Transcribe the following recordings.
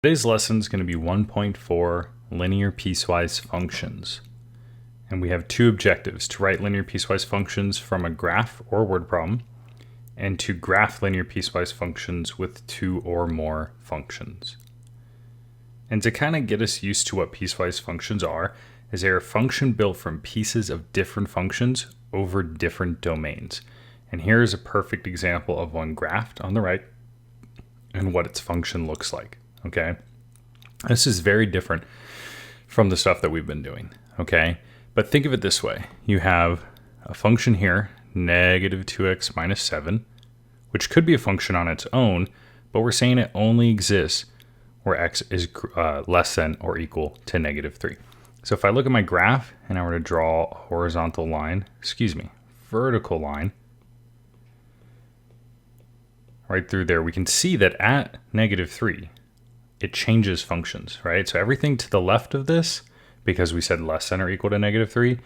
Today's lesson is going to be 1.4 linear piecewise functions. And we have two objectives: to write linear piecewise functions from a graph or word problem, and to graph linear piecewise functions with two or more functions. And to kind of get us used to what piecewise functions are, is they're a function built from pieces of different functions over different domains. And here's a perfect example of one graphed on the right and what its function looks like. Okay, this is very different from the stuff that we've been doing. Okay, but think of it this way: you have a function here, negative 2x minus 7, which could be a function on its own, but we're saying it only exists where x is less than or equal to negative 3. So if I look at my graph and I were to draw a vertical line right through there, we can see that at negative 3, it changes functions, right? So everything to the left of this, because we said less than or equal to negative 3,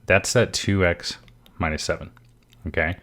that's that 2x minus 7, okay?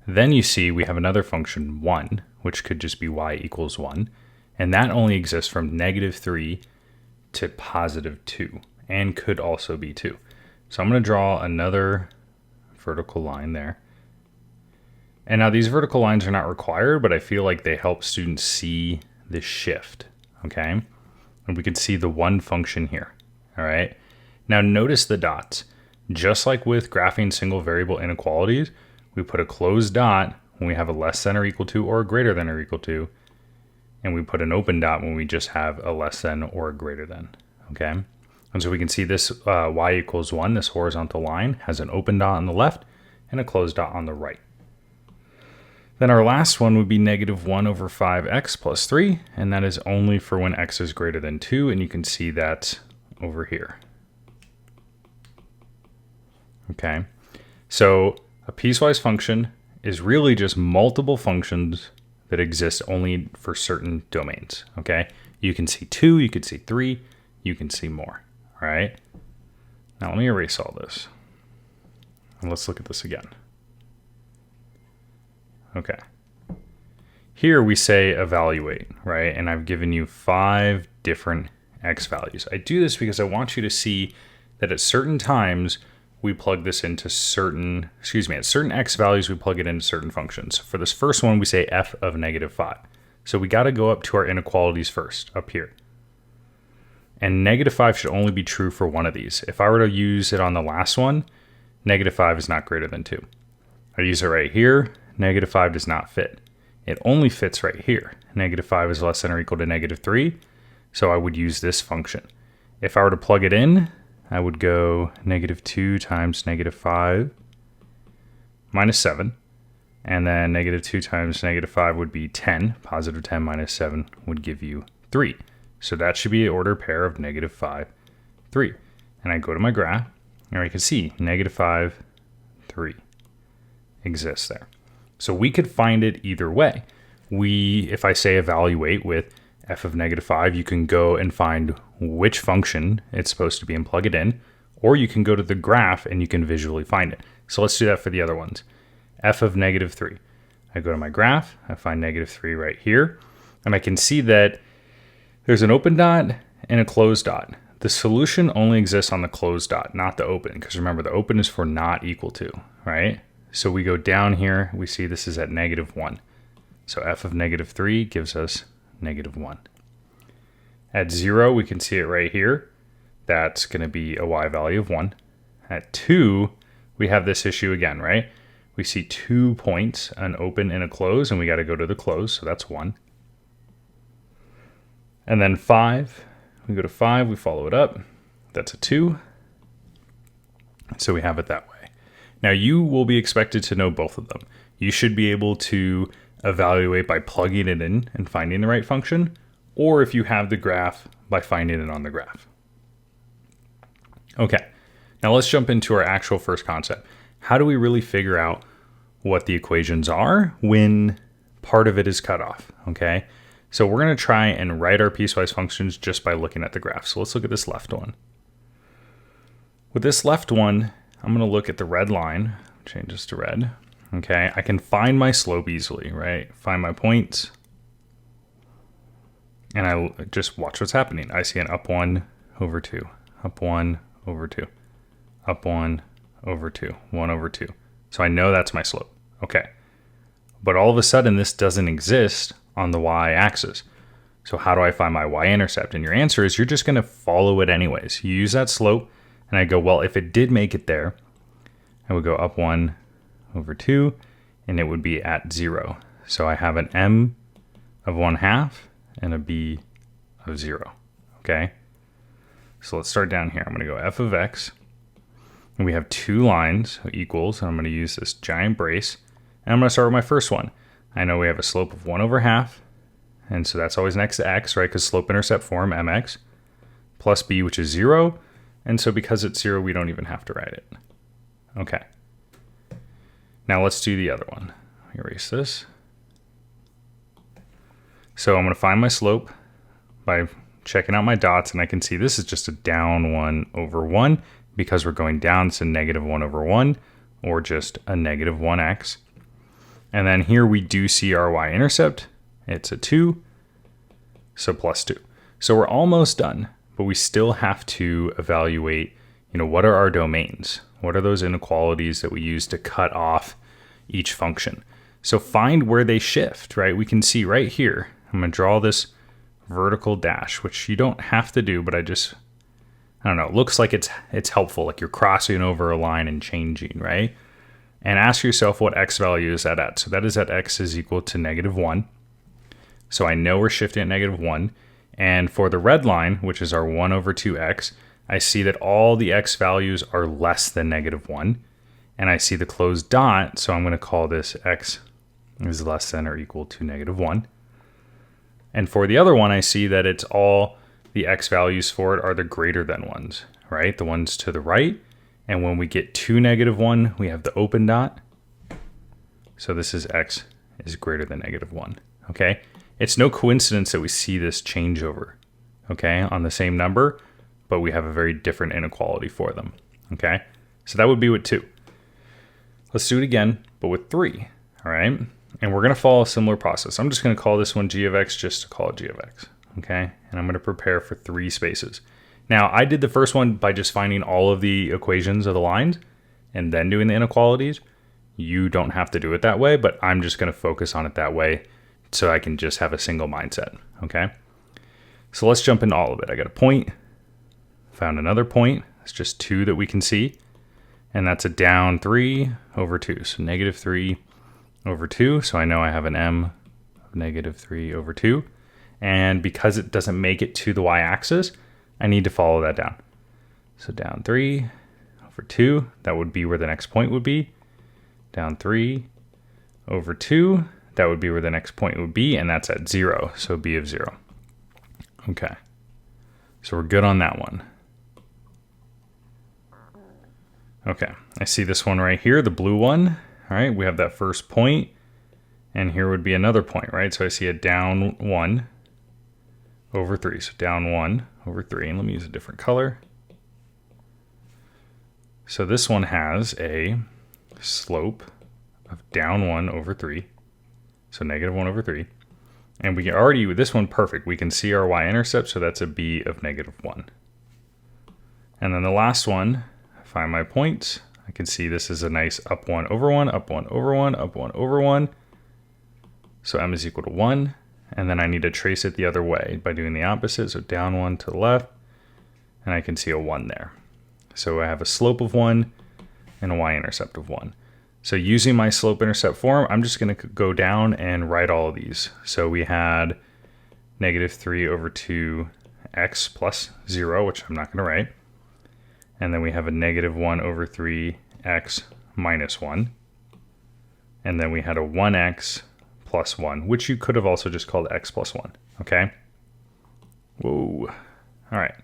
Then you see we have another function, 1, which could just be y equals 1, and that only exists from negative 3 to positive 2, and could also be 2. So I'm going to draw another vertical line there. And now these vertical lines are not required, but I feel like they help students see the shift, okay? And we can see the one function here, all right? Now notice the dots. Just like with graphing single variable inequalities, we put a closed dot when we have a less than or equal to or a greater than or equal to, and we put an open dot when we just have a less than or a greater than, okay? And so we can see this y equals 1, this horizontal line, has an open dot on the left and a closed dot on the right. Then our last one would be negative 1 over 5x plus 3, and that is only for when x is greater than 2, and you can see that over here. Okay, so a piecewise function is really just multiple functions that exist only for certain domains, okay? You can see 2, you can see 3, you can see more, all right? Now let me erase all this, and let's look at this again. Okay, here we say evaluate, right? And I've given you 5 different x values. I do this because I want you to see that at certain times we plug this into at certain x values we plug it into certain functions. For this first one, we say f of negative 5. So we got to go up to our inequalities first, up here. And negative 5 should only be true for one of these. If I were to use it on the last one, negative 5 is not greater than 2. I use it right here. Negative 5 does not fit. It only fits right here. Negative 5 is less than or equal to negative 3, so I would use this function. If I were to plug it in, I would go negative 2 times negative 5 minus 7, and then negative 2 times negative 5 would be 10. Positive 10 minus 7 would give you 3. So that should be an order pair of negative 5, 3. And I go to my graph, and I can see negative 5, 3 exists there. So we could find it either way. If I say evaluate with f of negative 5, you can go and find which function it's supposed to be and plug it in, or you can go to the graph and you can visually find it. So let's do that for the other ones. F of negative 3. I go to my graph, I find negative 3 right here, and I can see that there's an open dot and a closed dot. The solution only exists on the closed dot, not the open, because remember, the open is for not equal to, right? So we go down here, we see this is at negative 1. So f of negative 3 gives us negative 1. At 0, we can see it right here. That's going to be a y value of 1. At 2, we have this issue again, right? We see 2 points, an open and a close, and we got to go to the close, so that's 1. And then 5, we go to 5, we follow it up. That's a 2. So we have it that way. Now you will be expected to know both of them. You should be able to evaluate by plugging it in and finding the right function, or if you have the graph, by finding it on the graph. Okay, now let's jump into our actual first concept. How do we really figure out what the equations are when part of it is cut off, okay? So we're gonna try and write our piecewise functions just by looking at the graph. So let's look at this left one. With this left one, I'm going to look at the red line, change this to red, okay? I can find my slope easily, right? Find my points, And I just watch what's happening. I see an up 1 over 2, up 1 over 2, up 1 over 2, 1 over 2. So I know that's my slope. Okay. But all of a sudden, this doesn't exist on the y-axis. So how do I find my y-intercept? And your answer is you're just going to follow it anyways. You use that slope, and I go, well, if it did make it there, I would go up 1 over 2, and it would be at 0. So I have an m of 1/2 and a b of 0. Okay? So let's start down here. I'm going to go f of x, and we have two lines equals, and I'm going to use this giant brace, and I'm going to start with my first one. I know we have a slope of 1/2, and so that's always next to x, right? Because slope-intercept form, mx, plus b, which is 0, and so because it's 0, we don't even have to write it. Okay. Now let's do the other one. Erase this. So I'm going to find my slope by checking out my dots, and I can see this is just a down 1 over 1. Because we're going down, it's a negative 1 over 1, or just a negative 1x. And then here we do see our y-intercept. It's a 2, so plus 2. So we're almost done, but we still have to evaluate, what are our domains? What are those inequalities that we use to cut off each function? So find where they shift, right? We can see right here. I'm going to draw this vertical dash, which you don't have to do, but I don't know, it looks like it's helpful, like you're crossing over a line and changing, right? And ask yourself what x value is that at. So that is at x is equal to negative 1. So I know we're shifting at negative 1. And for the red line, which is our 1 over 2x, I see that all the x values are less than negative 1. And I see the closed dot, so I'm going to call this x is less than or equal to negative 1. And for the other one, I see that it's all the x values for it are the greater than ones, right? The ones to the right. And when we get to negative 1, we have the open dot. So this is x is greater than negative 1, okay? It's no coincidence that we see this changeover, okay, on the same number, but we have a very different inequality for them, okay? So that would be with 2. Let's do it again, but with 3, all right? And we're going to follow a similar process. I'm just going to call this one g of x just to call it g of x. Okay, and I'm going to prepare for 3 spaces. Now, I did the first one by just finding all of the equations of the lines and then doing the inequalities. You don't have to do it that way, but I'm just going to focus on it that way so I can just have a single mindset, okay? So let's jump into all of it. I got a point, found another point. It's just 2 that we can see, and that's a down 3 over 2, so negative 3 over 2. So I know I have an m of negative 3 over 2. And because it doesn't make it to the y-axis, I need to follow that down. So down 3 over 2, that would be where the next point would be. Down 3 over 2, that would be where the next point would be, and that's at 0, so b of 0. Okay, so we're good on that one. Okay, I see this one right here, the blue one. All right, we have that first point, and here would be another point, right? So I see a down 1 over 3. So down 1 over 3. And let me use a different color. So this one has a slope of down 1 over 3. So negative 1 over 3. And we can already, with this one, perfect. We can see our y-intercept, so that's a b of negative 1. And then the last one, find my points. I can see this is a nice up 1 over 1, up 1 over 1, up 1 over 1. So m is equal to 1. And then I need to trace it the other way by doing the opposite. So down 1 to the left, and I can see a 1 there. So I have a slope of 1 and a y-intercept of 1. So using my slope-intercept form, I'm just going to go down and write all of these. So we had negative 3 over 2x plus 0, which I'm not going to write. And then we have a negative 1 over 3x minus 1. And then we had a 1x plus 1, which you could have also just called x plus 1, okay? Whoa. All right,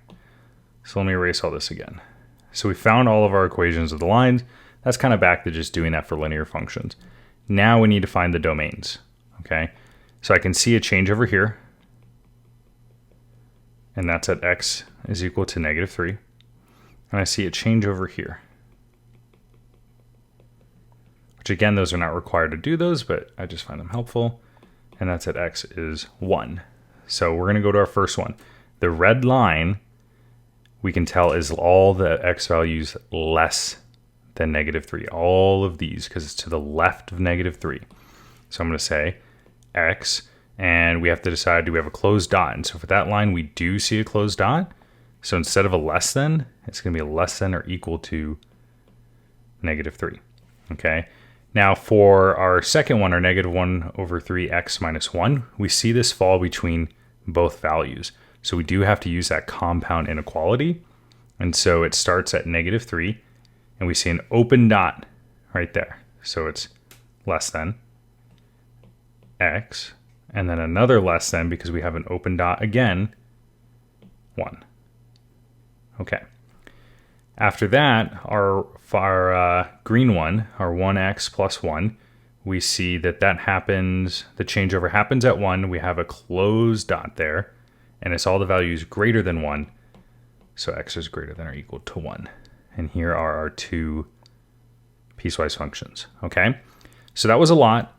so let me erase all this again. So we found all of our equations of the lines. That's kind of back to just doing that for linear functions. Now we need to find the domains, okay? So I can see a change over here, and that's at x is equal to negative 3. And I see a change over here, which again, those are not required to do those, but I just find them helpful. And that's at x is 1. So we're going to go to our first one. The red line, we can tell, is all the x values less than -3. All of these, because it's to the left of -3. So I'm going to say x, and we have to decide, do we have a closed dot? And so for that line, we do see a closed dot. So instead of a less than, it's going to be a less than or equal to -3. Okay. Now for our second one, our -1/3x minus 1, we see this fall between both values. So we do have to use that compound inequality. And so it starts at -3, and we see an open dot right there. So it's less than x, and then another less than, because we have an open dot again, 1. Okay. After that, our green one, our 1x plus 1, we see that happens, the changeover happens at 1. We have a closed dot there, and it's all the values greater than 1. So x is greater than or equal to 1. And here are our two piecewise functions. Okay, so that was a lot.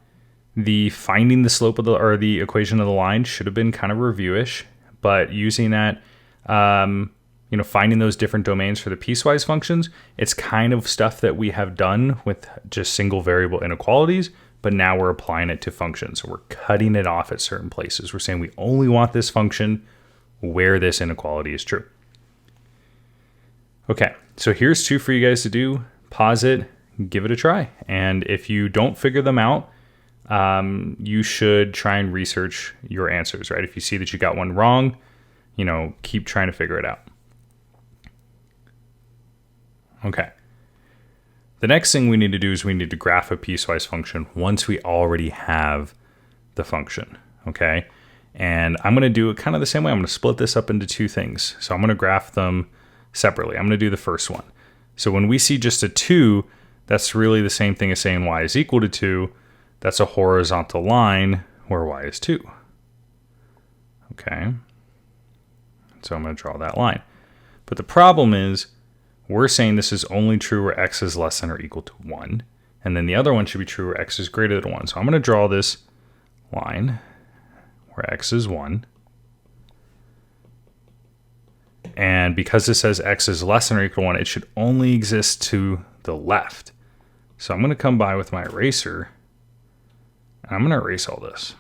The finding the slope of the equation of the line should have been kind of reviewish, but using that, finding those different domains for the piecewise functions, it's kind of stuff that we have done with just single variable inequalities, but now we're applying it to functions. So we're cutting it off at certain places. We're saying we only want this function where this inequality is true. Okay, so here's 2 for you guys to do. Pause it, give it a try. And if you don't figure them out, you should try and research your answers, right? If you see that you got one wrong, keep trying to figure it out. Okay. The next thing we need to do is we need to graph a piecewise function once we already have the function, okay? And I'm going to do it kind of the same way. I'm going to split this up into 2 things. So I'm going to graph them separately. I'm going to do the first one. So when we see just a 2, that's really the same thing as saying y is equal to 2. That's a horizontal line where y is 2. Okay. So I'm going to draw that line. But the problem is, we're saying this is only true where x is less than or equal to 1. And then the other one should be true where x is greater than 1. So I'm going to draw this line where x is 1. And because this says x is less than or equal to 1, it should only exist to the left. So I'm going to come by with my eraser, and I'm going to erase all this.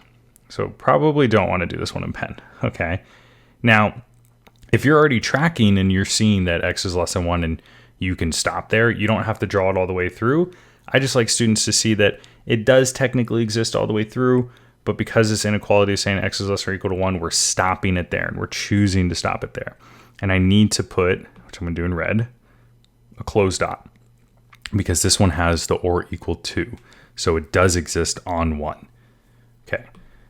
So probably don't want to do this one in pen. Okay. Now, if you're already tracking and you're seeing that x is less than 1 and you can stop there, you don't have to draw it all the way through. I just like students to see that it does technically exist all the way through, but because this inequality is saying x is less than or equal to 1, we're stopping it there, and we're choosing to stop it there. And I need to put, which I'm going to do in red, a closed dot, because this one has the or equal to. So it does exist on 1. Okay.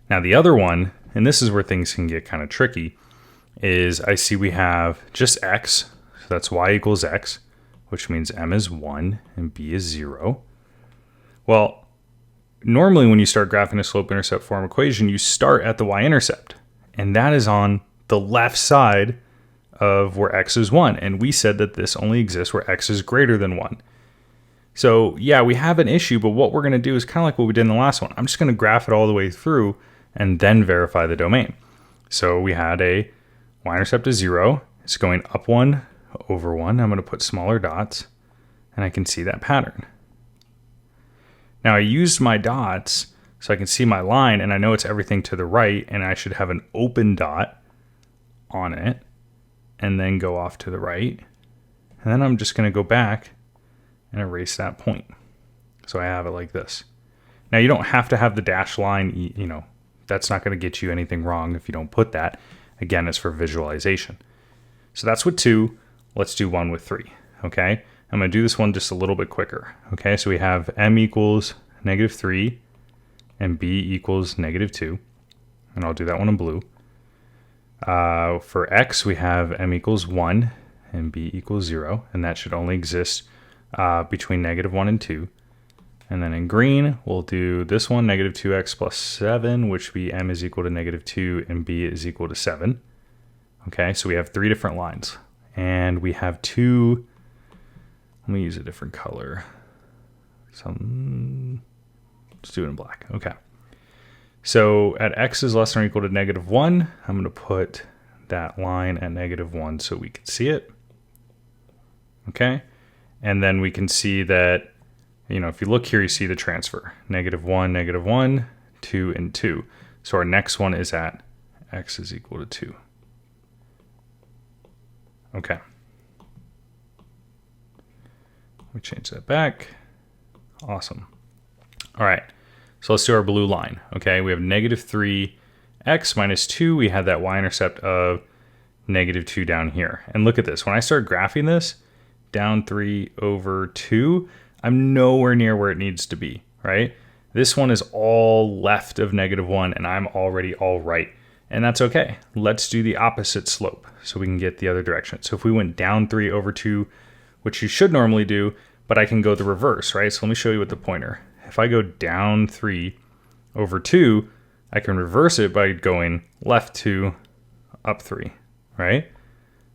Now the other one, and this is where things can get kind of tricky, is I see we have just x, so that's y equals x, which means m is 1 and b is 0. Well, normally when you start graphing a slope-intercept form equation, you start at the y-intercept, and that is on the left side of where x is 1, and we said that this only exists where x is greater than 1. So yeah, we have an issue, but what we're going to do is kind of like what we did in the last one. I'm just going to graph it all the way through and then verify the domain. So we had a y-intercept is 0. It's going up 1 over 1. I'm going to put smaller dots, and I can see that pattern. Now I used my dots so I can see my line, and I know it's everything to the right, and I should have an open dot on it and then go off to the right. And then I'm just going to go back and erase that point. So I have it like this. Now you don't have to have the dashed line, that's not going to get you anything wrong if you don't put that. Again, it's for visualization. So that's with 2. Let's do 1 with 3. Okay. I'm going to do this one just a little bit quicker. Okay. So we have m equals -3 and b equals -2. And I'll do that one in blue. For x, we have m equals 1 and b equals 0. And that should only exist between -1 and 2. And then in green, we'll do this one, -2x plus 7, which would be m is equal to -2 and b is equal to 7. Okay, so we have 3 different lines. And we have 2, let me use a different color. Let's do it in black. Okay. So at x is less than or equal to -1, I'm going to put that line at -1 so we can see it. Okay. And then we can see that, if you look here, you see the transfer. -1, -1, 2, and 2. So our next one is at x is equal to 2. Okay. We change that back. Awesome. All right. So let's do our blue line. Okay, we have -3x minus 2. We have that y-intercept of -2 down here. And look at this. When I start graphing this, down 3 over 2, I'm nowhere near where it needs to be, right? This one is all left of -1, and I'm already all right. And that's okay. Let's do the opposite slope so we can get the other direction. So if we went down 3 over 2, which you should normally do, but I can go the reverse, right? So let me show you with the pointer. If I go down 3 over 2, I can reverse it by going left 2, up 3, right?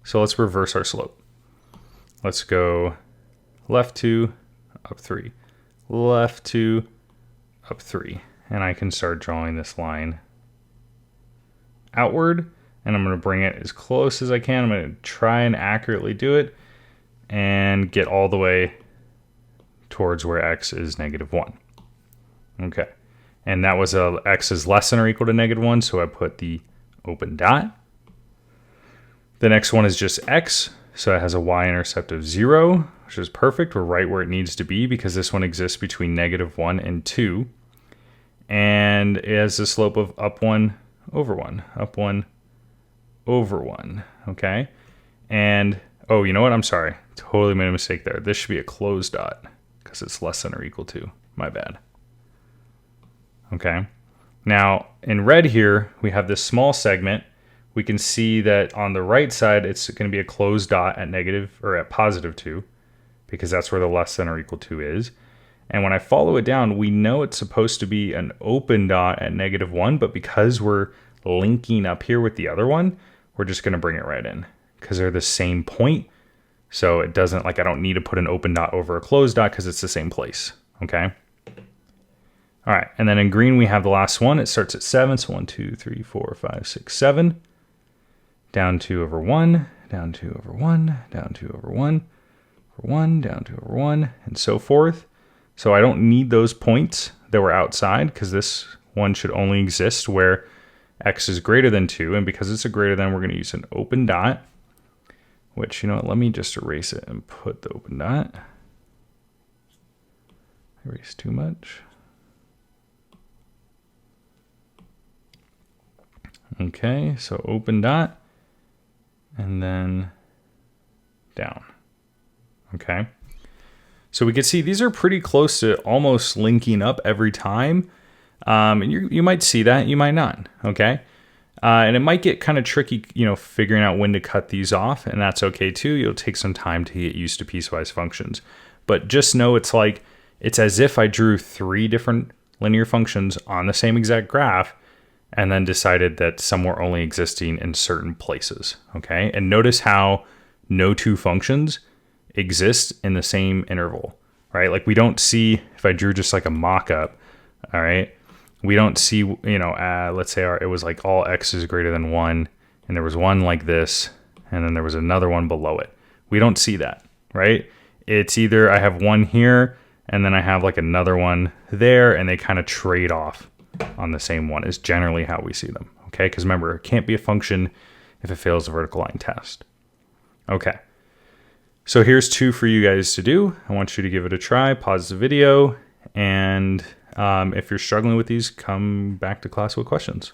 So let's reverse our slope. Let's go left 2, up 3, left 2, up 3. And I can start drawing this line outward, and I'm going to bring it as close as I can. I'm going to try and accurately do it and get all the way towards where x is -1. Okay, and that was x is less than or equal to -1, so I put the open dot. The next one is just x, so it has a y-intercept of 0, which is perfect. We're right where it needs to be because this one exists between -1 and 2. And it has the slope of up 1 over 1, up 1 over 1, okay? And, oh, you know what? I'm sorry. Totally made a mistake there. This should be a closed dot because it's less than or equal to. My bad. Okay. Now, in red here, we have this small segment. We can see that on the right side, it's going to be a closed dot at +2 because that's where the less than or equal to is. And when I follow it down, we know it's supposed to be an open dot at -1, but because we're linking up here with the other one, we're just going to bring it right in because they're the same point. So it doesn't, I don't need to put an open dot over a closed dot because it's the same place, okay? All right, and then in green, we have the last one. It starts at 7, so 1, 2, 3, 4, 5, 6, 7. Down 2 over 1, down 2 over 1, down 2 over 1, over 1, down 2 over 1, and so forth. So I don't need those points that were outside because this one should only exist where x is greater than 2. And because it's a greater than, we're going to use an open dot, which, you know what, let me just erase it and put the open dot. Erase too much. Okay, so open dot, and then down. Okay. So we can see these are pretty close to almost linking up every time. And you might see that, you might not, okay? And it might get kind of tricky, figuring out when to cut these off, and that's okay too. It'll take some time to get used to piecewise functions. But just know it's as if I drew 3 different linear functions on the same exact graph and then decided that some were only existing in certain places, okay? And notice how no 2 functions exist in the same interval, right? We don't see, if I drew just a mock-up, all right, we don't see, let's say it was all x is greater than 1, and there was one like this, and then there was another one below it. We don't see that, right? It's either I have one here, and then I have another one there, and they kind of trade off on the same one is generally how we see them, okay? Because remember, it can't be a function if it fails the vertical line test. Okay. So here's 2 for you guys to do. I want you to give it a try, pause the video, and if you're struggling with these, come back to class with questions.